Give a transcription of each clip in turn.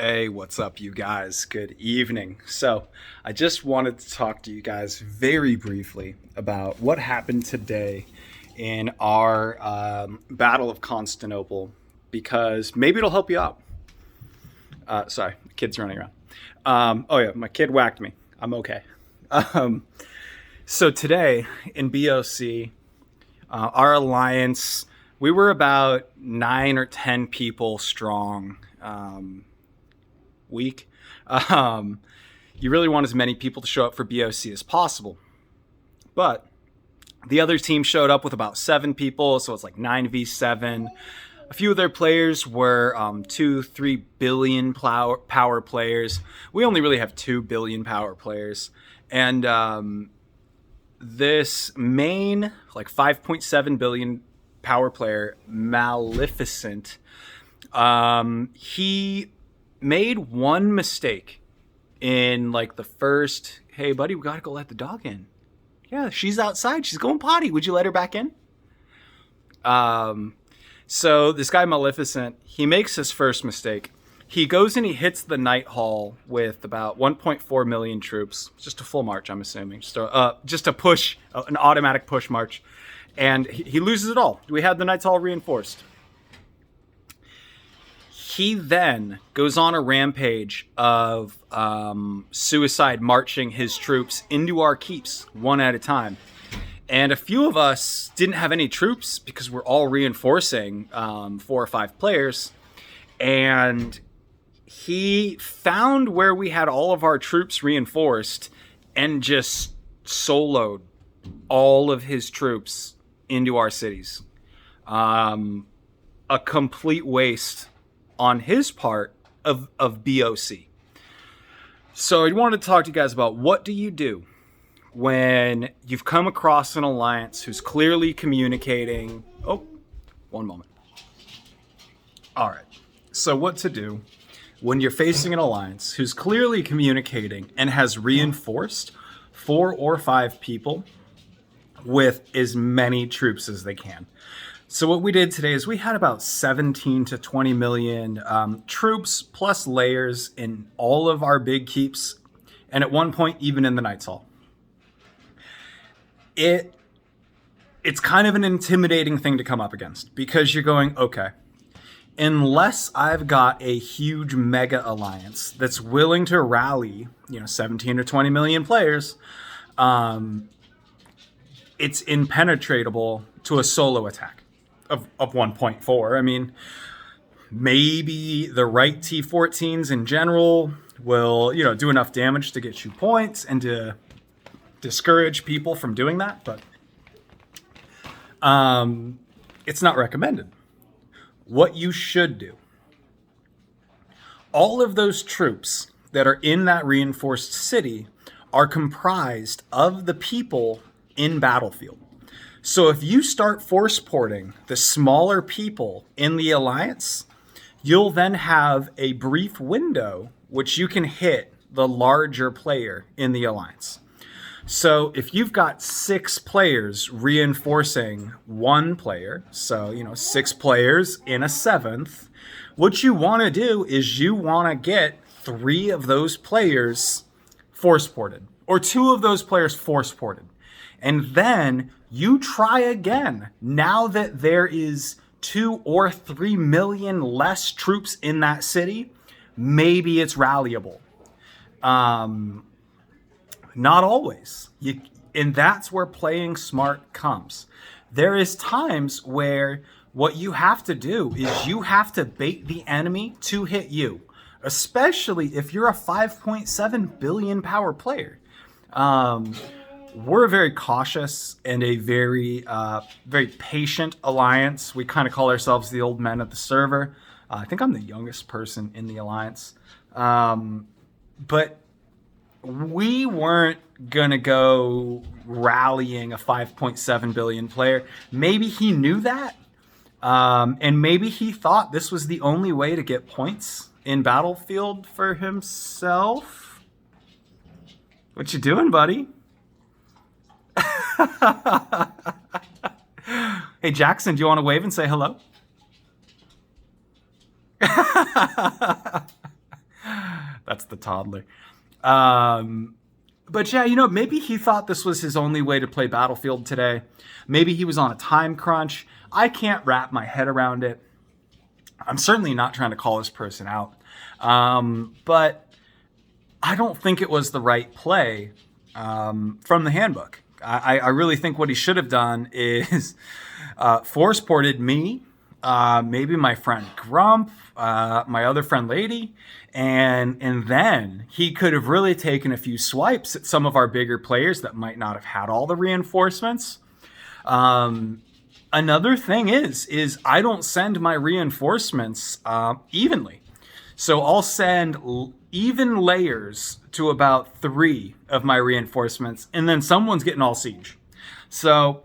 Hey, what's up, you guys? Good evening. So, I just wanted to talk to you guys very briefly about what happened today in our Battle of Constantinople because maybe it'll help you out. Sorry, the kid's running around. Oh, yeah, my kid whacked me. I'm okay. Um, so, today in BOC, our alliance, we were about 9 or 10 people strong. Week. Um, you really want as many people to show up for BOC as possible. But the other team showed up with about 7 people, so it's like 9v7. A few of their players were 2, 3 billion power players. We only really have 2 billion power players. And this main, like 5.7 billion power player, Maleficent, he made one mistake in like the first, hey buddy, we gotta go let the dog in. Yeah, she's outside, she's going potty, would you let her back in? So this guy Maleficent, he makes his first mistake. He goes and he hits the night hall with about 1.4 million troops, just a full march, I'm assuming, just a push, an automatic push march, and he loses it all. We had the night hall reinforced. He then goes on a rampage of suicide marching his troops into our keeps one at a time. And a few of us didn't have any troops because we're all reinforcing 4 or 5 players. And he found where we had all of our troops reinforced and just soloed all of his troops into our cities. A complete waste on his part of BOC. So I wanted to talk to you guys about what do you do when you've come across an alliance who's clearly communicating. Oh, one moment. All right. So what to do when you're facing an alliance who's clearly communicating and has reinforced 4 or 5 people with as many troops as they can. So what we did today is we had about 17 to 20 million troops plus layers in all of our big keeps, and at one point even in the Knights Hall. It's kind of an intimidating thing to come up against because you're going, okay, unless I've got a huge mega alliance that's willing to rally, 17 or 20 million players, it's impenetrable to a solo attack of 1.4. I mean, maybe the right T14s in general will, do enough damage to get you points and to discourage people from doing that, but it's not recommended. What you should do, all of those troops that are in that reinforced city are comprised of the people in battlefield. So if you start force porting the smaller people in the alliance, you'll then have a brief window which you can hit the larger player in the alliance. So if you've got 6 players reinforcing 1 player, so 6 players in a 7th, what you want to do is you want to get 3 of those players force ported, or 2 of those players force ported. And then you try again. Now that there is 2 or 3 million less troops in that city, maybe it's rallyable. Not always. And that's where playing smart comes. There is times where what you have to do is you have to bait the enemy to hit you, especially if you're a 5.7 billion power player. We're a very cautious and a very patient alliance. We kind of call ourselves the old men of the server. I think I'm the youngest person in the alliance. But we weren't going to go rallying a 5.7 billion player. Maybe he knew that. And maybe he thought this was the only way to get points in Battlefield for himself. What you doing, buddy? Hey, Jackson, do you want to wave and say hello? the toddler. But yeah, maybe he thought this was his only way to play Battlefield today. Maybe he was on a time crunch. I can't wrap my head around it. I'm certainly not trying to call this person out. But I don't think it was the right play from the handbook. I really think what he should have done is force ported me, maybe my friend Grump, my other friend Lady, and then he could have really taken a few swipes at some of our bigger players that might not have had all the reinforcements. Another thing is I don't send my reinforcements evenly. So I'll send even layers to about 3 of my reinforcements, and then someone's getting all siege. So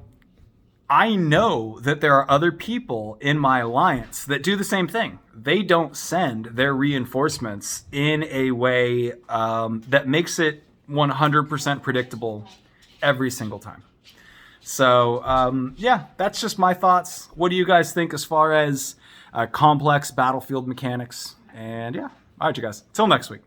I know that there are other people in my alliance that do the same thing. They don't send their reinforcements in a way that makes it 100% predictable every single time. So, yeah, that's just my thoughts. What do you guys think as far as complex Battlefield mechanics? And yeah, all right, you guys. Till next week.